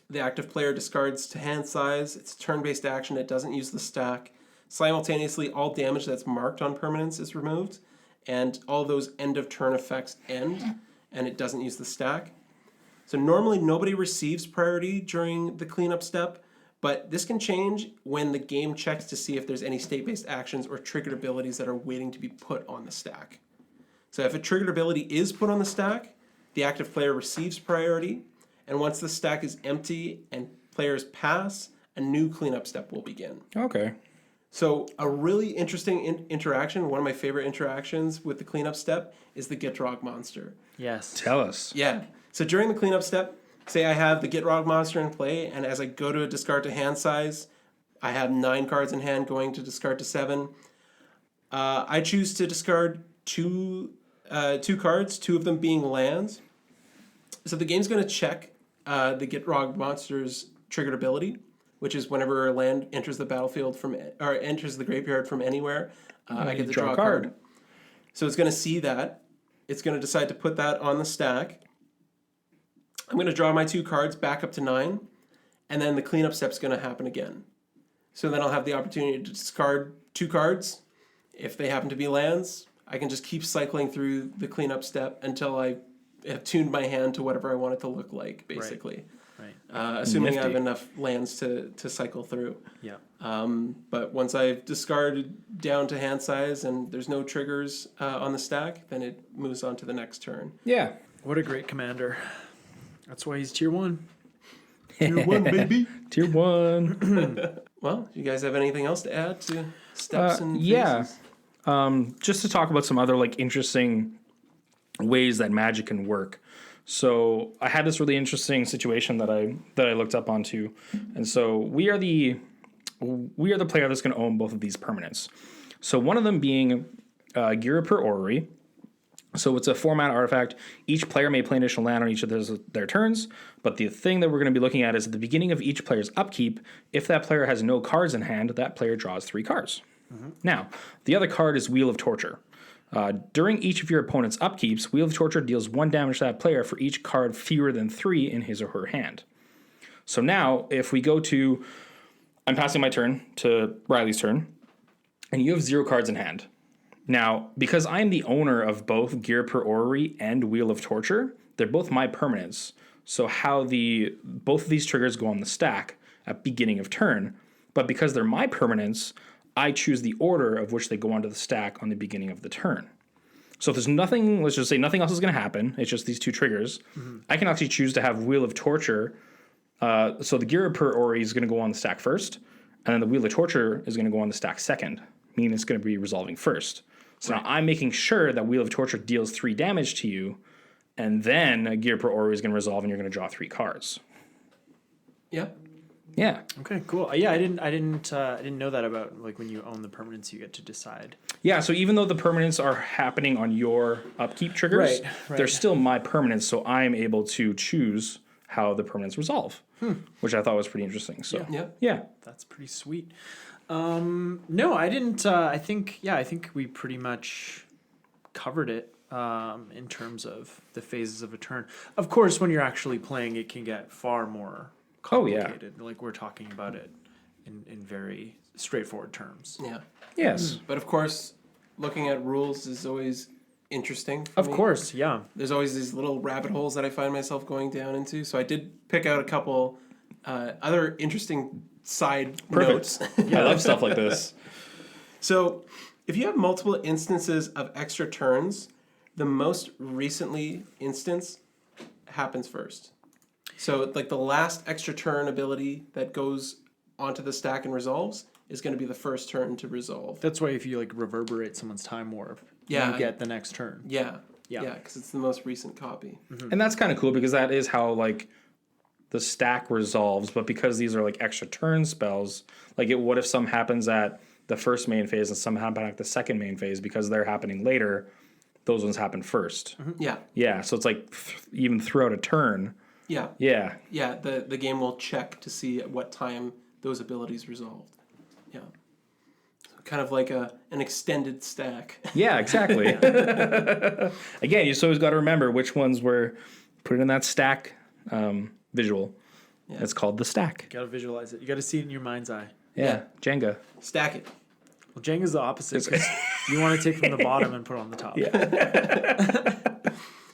The active player discards to hand size. It's a turn-based action. It doesn't use the stack. Simultaneously, all damage that's marked on permanence is removed, and all those end-of-turn effects end, and it doesn't use the stack. So normally, nobody receives priority during the cleanup step, but this can change when the game checks to see if there's any state-based actions or triggered abilities that are waiting to be put on the stack. So if a triggered ability is put on the stack, the active player receives priority, and once the stack is empty and players pass, a new cleanup step will begin.
Okay.
So a really interesting interaction, one of my favorite interactions with the cleanup step, is the Gitrog monster.
Yes.
Tell us.
Yeah. So during the cleanup step, say I have the Gitrog monster in play, and as I go to discard to hand size, I have 9 cards in hand going to discard to 7. I choose to discard two cards, 2 of them being lands. So the game's going to check the Gitrog monster's triggered ability, which is whenever a land enters the battlefield or enters the graveyard from anywhere, I get to draw a card. So it's going to see that. It's going to decide to put that on the stack. I'm going to draw my 2 cards back up to 9, and then the cleanup step's going to happen again. So then I'll have the opportunity to discard 2 cards. If they happen to be lands, I can just keep cycling through the cleanup step until I have tuned my hand to whatever I want it to look like, basically.
Right.
Assuming
Nifty.
I have enough lands to cycle through.
Yeah.
But once I've discarded down to hand size and there's no triggers on the stack, then it moves on to the next turn.
Yeah.
What a great commander. That's why he's tier 1.
Tier 1, baby.
Tier 1.
Well, do you guys have anything else to add to steps and
yeah.
phases?
Just to talk about some other like interesting ways that Magic can work. So I had this really interesting situation that I looked up onto, and so we are the player that's going to own both of these permanents. So one of them being Gira per Orrery. So it's a 4-mana artifact. Each player may play an additional land on each of their turns, but the thing that we're going to be looking at is at the beginning of each player's upkeep, if that player has no cards in hand, that player draws 3 cards. Mm-hmm. Now, the other card is Wheel of Torture. During each of your opponent's upkeeps, Wheel of Torture deals 1 damage to that player for each card fewer than 3 in his or her hand. So now, if we go to... I'm passing my turn to Riley's turn, and you have 0 cards in hand. Now, because I am the owner of both Gear per Orrery and Wheel of Torture, they're both my permanents. So how both of these triggers go on the stack at beginning of turn, but because they're my permanents, I choose the order of which they go onto the stack on the beginning of the turn. So if there's nothing, let's just say nothing else is going to happen, it's just these 2 triggers, I can actually choose to have Wheel of Torture. So the Gear per Orrery is going to go on the stack first, and then the Wheel of Torture is going to go on the stack second, meaning it's going to be resolving first. So now I'm making sure that Wheel of Torture deals 3 damage to you, and then Gear per Orrery is going to resolve, and you're going to draw 3 cards.
Yeah.
Yeah.
Okay, cool. Yeah, I didn't know that about like when you own the permanents, you get to decide.
Yeah, so even though the permanents are happening on your upkeep triggers,
Right.
they're still my permanents, so I'm able to choose how the permanents resolve, which I thought was pretty interesting. So
Yeah.
That's pretty sweet. No, I didn't. I think we pretty much covered it in terms of the phases of a turn. Of course, when you're actually playing, it can get far more complicated. Like we're talking about it in very straightforward terms.
Yeah.
Yes.
But of course, looking at rules is always interesting for
Of
me.
course, yeah.
There's always these little rabbit holes that I find myself going down into. So I did pick out a couple other interesting side notes.
I love stuff like this.
So if you have multiple instances of extra turns, the most recently instance happens first. So like the last extra turn ability that goes onto the stack and resolves is going to be the first turn to resolve.
That's why if you like reverberate someone's Time Warp, you get the next turn.
Yeah, because it's the most recent copy.
And that's kind of cool because that is how like the stack resolves, but because these are like extra turn spells, like what if some happens at the first main phase and some happen at the second main phase because they're happening later, those ones happen first. Yeah, so it's like even throughout a turn.
Yeah, the game will check to see at what time those abilities resolved. Yeah. So kind of like an extended stack.
Yeah, exactly. Again, you just always got to remember which ones were put in that stack visual. Yeah. It's called the stack.
You gotta visualize it. You gotta see it in your mind's eye.
Yeah. Jenga.
Stack it.
Well, Jenga's the opposite because you want to take from the bottom and put on the top.
Yeah.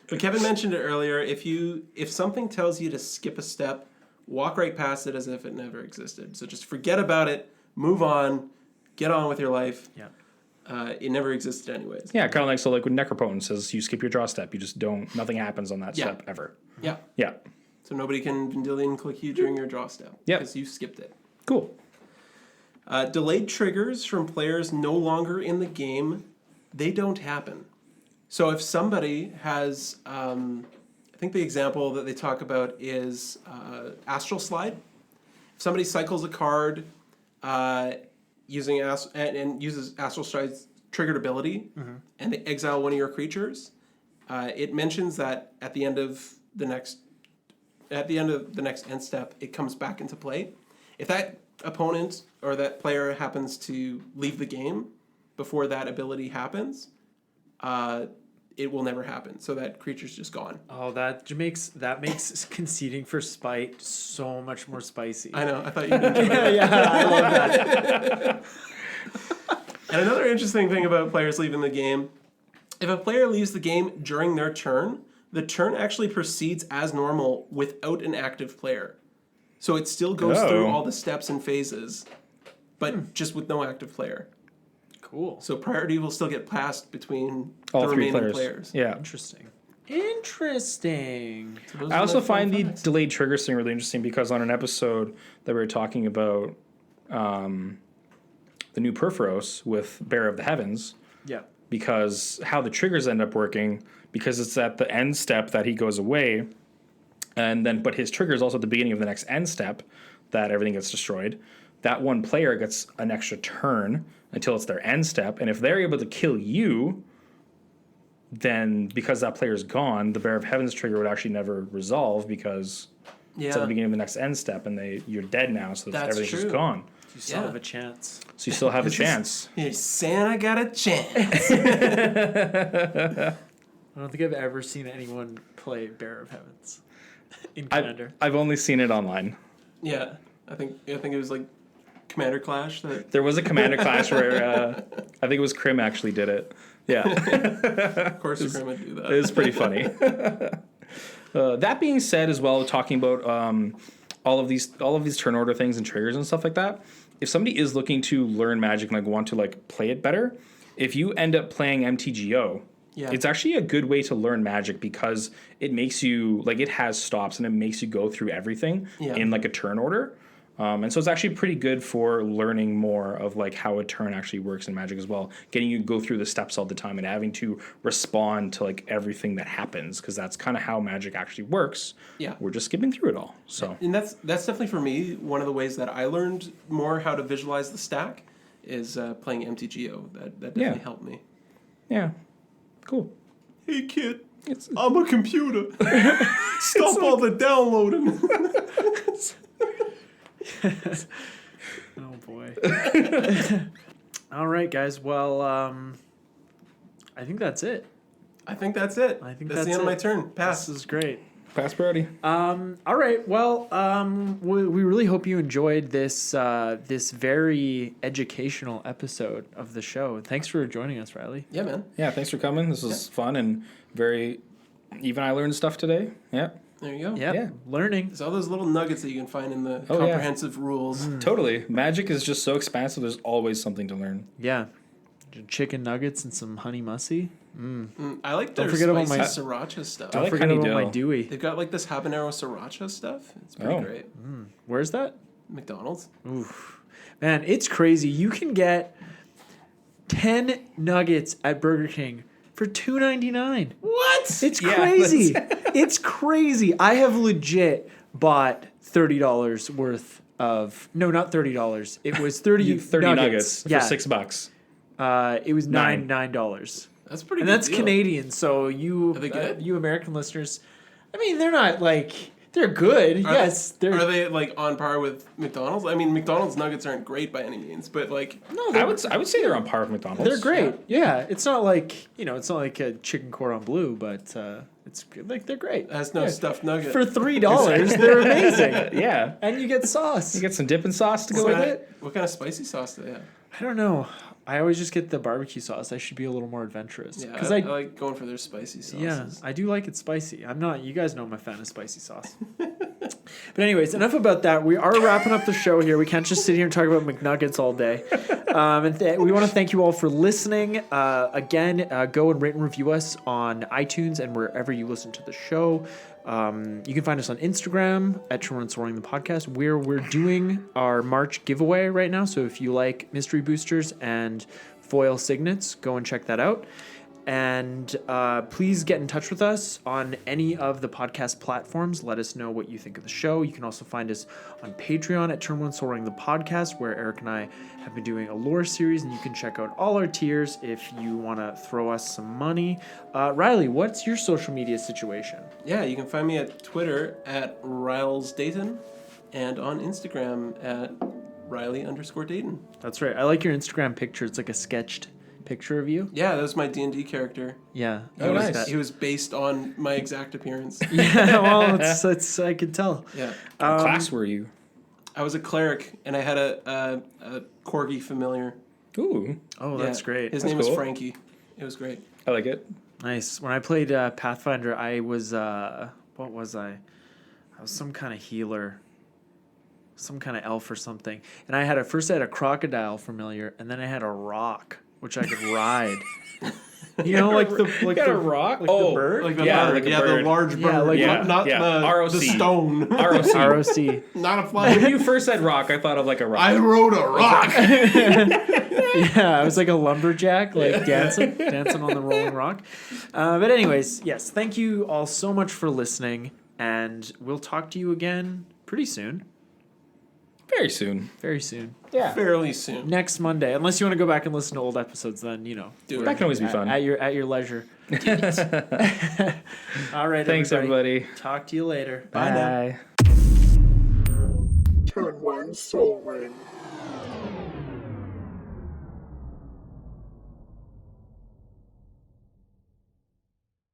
But Kevin mentioned it earlier. If something tells you to skip a step, walk right past it as if it never existed. So just forget about it, move on, get on with your life.
Yeah.
it never existed anyways.
Yeah, kind of like, so like with Necropotent says you skip your draw step, you just don't, nothing happens on that step ever.
Yeah.
Yeah.
So nobody can Vendilion click you during your draw step.
Yep.
Because you skipped it.
Cool.
Delayed triggers from players no longer in the game, they don't happen. So if somebody has, I think the example that they talk about is Astral Slide. If somebody cycles a card using and uses Astral Slide's triggered ability, and they exile one of your creatures, it mentions that at the end of the next end step, it comes back into play. If that opponent or that player happens to leave the game before that ability happens, it will never happen. So that creature's just gone.
Oh, that makes conceding for spite so much more spicy.
I know. I thought you'd enjoy
yeah, I love that.
And another interesting thing about players leaving the game, if a player leaves the game during their turn, the turn actually proceeds as normal without an active player. So it still goes through all the steps and phases, but just with no active player.
Cool.
So priority will still get passed between
All
the
three
remaining
players.
players.
Yeah.
Interesting.
So those
I
are
also
my
find
fun
the
facts.
delayed triggers thing really interesting because on an episode that we were talking about the new Perforos with Bear of the Heavens,
Yeah.
because how the triggers end up working, because it's at the end step that he goes away, and then but his trigger is also at the beginning of the next end step that everything gets destroyed. That one player gets an extra turn until it's their end step, and if they're able to kill you, then because that player's gone, the Bear of Heavens trigger would actually never resolve because it's at the beginning of the next end step, and you're dead now, so
That's
everything's
true.
just gone.
You still have a chance.
So you still have a chance.
Hey, Santa got a chance.
I don't think I've ever seen anyone play Bear of Heavens in Commander.
I've only seen it online.
Yeah, I think it was like Commander Clash.
There was a Commander Clash where I think it was Krim actually did it. Yeah,
Of course, you're going to do that.
it was pretty funny. That being said, as well, talking about all of these turn order things and triggers and stuff like that. If somebody is looking to learn Magic and like want to like play it better, if you end up playing MTGO, it's actually a good way to learn Magic because it makes you like it has stops and it makes you go through everything in like a turn order. And so it's actually pretty good for learning more of like how a turn actually works in Magic as well. Getting you to go through the steps all the time and having to respond to like everything that happens because that's kind of how Magic actually works.
Yeah.
We're just skipping through it all. So
And that's definitely for me one of the ways that I learned more how to visualize the stack is playing MTGO. That definitely helped me.
yeah, cool.
Hey kid, I'm a computer. Stop all the downloading.
Oh boy. All right, guys. Well, I think that's it.
I think that's it.
I think
that's the end of my turn. Pass.
This is great.
Pass priority.
All right. Well, we really hope you enjoyed this this very educational episode of the show. Thanks for joining us, Riley.
Yeah, man.
Yeah, thanks for coming. This was fun and very. Even I learned stuff today. Yeah.
There you go.
Yep.
Yeah.
Learning.
There's all those little nuggets that you can find in the
Oh, yeah.
comprehensive rules.
Totally. Magic is just so expansive. There's always something to learn.
Yeah. Chicken nuggets and some honey mussy.
I like their
forget about
spicy
my-
sriracha stuff.
I
Don't
like
forget about my
honeydew.
Dewey.
They've got like this habanero sriracha stuff. It's pretty
Oh.
great.
Where's that?
McDonald's.
Oof. Man, it's crazy. You can get 10 nuggets at Burger King for $2.99.
What?
It's
Yeah,
crazy. It's crazy. I have legit bought $30 worth of not $30. It was 30
30 nuggets for
Yeah.
$6.
It was
Nine.
$9.
That's pretty
And
good
that's
deal.
Canadian, so
Are they good?
you American listeners, I mean, they're not like they're good.
Are they like on par with McDonald's? I mean, McDonald's nuggets aren't great by any means, but like
no,
I would say they're on par with McDonald's.
they're great. Yeah, it's not like it's not like a chicken cordon bleu, but it's good. Like they're great.
it has no stuffed nugget.
For $3, they're amazing,
Yeah.
and you get sauce.
You get some dipping sauce to go
what,
with
kind
it.
what kind of spicy sauce do they have?
I don't know. I always just get the barbecue sauce. I should be a little more adventurous.
Yeah,
because
I like going for their spicy sauces.
I do like it spicy. I'm not. You guys know I'm a fan of spicy sauce. But anyways, enough about that. We are wrapping up the show here. We can't just sit here and talk about McNuggets all day. We want to thank you all for listening. Again, go and rate and review us on iTunes and wherever you listen to the show. You can find us on Instagram at True and Soaring the Podcast, where we're doing our March giveaway right now. So if you like mystery boosters and foil signets, go and check that out. And please get in touch with us on any of the podcast platforms. Let us know what you think of the show. You can also find us on Patreon at Turn 1 Soaring the Podcast, where Eric and I have been doing a lore series, and you can check out all our tiers if you want to throw us some money. Riley, what's your social media situation?
Yeah, you can find me at Twitter at RylesDayton and on Instagram at Riley_Dayton.
That's right. I like your Instagram picture. It's like a sketched picture of you.
Yeah, that was my D&D character.
Yeah.
Oh, nice.
He was based on my exact appearance.
Yeah, well, it's I could tell.
Yeah.
What class were you?
I was a cleric, and I had a corgi familiar.
Ooh,
Oh, that's great.
His
That's
name was
cool.
Frankie. It was great.
I like it.
Nice. When I played Pathfinder, I was what was I? I was some kind of healer, some kind of elf or something. And I had a crocodile familiar, and then I had a rock which I could ride. You know, like the
rock.
like the bird.
Like the
Yeah,
bird.
like a
Yeah,
bird.
the large bird.
Yeah, like-
not
yeah.
the
ROC.
stone.
ROC.
ROC.
Not a
When
fly.
you first said rock, I thought of like a rock.
I rode a rock.
Yeah, I was like a lumberjack, like dancing on the rolling rock. But anyways, yes, thank you all so much for listening, and we'll talk to you again pretty soon.
Very soon.
Very soon.
Yeah.
Fairly soon.
Next Monday, unless you want to go back and listen to old episodes, then
Do it.
That can always be fun.
at your leisure. All right,
Thanks, everybody.
Talk to you later.
Bye now.
Bye.
Turn one soul ring.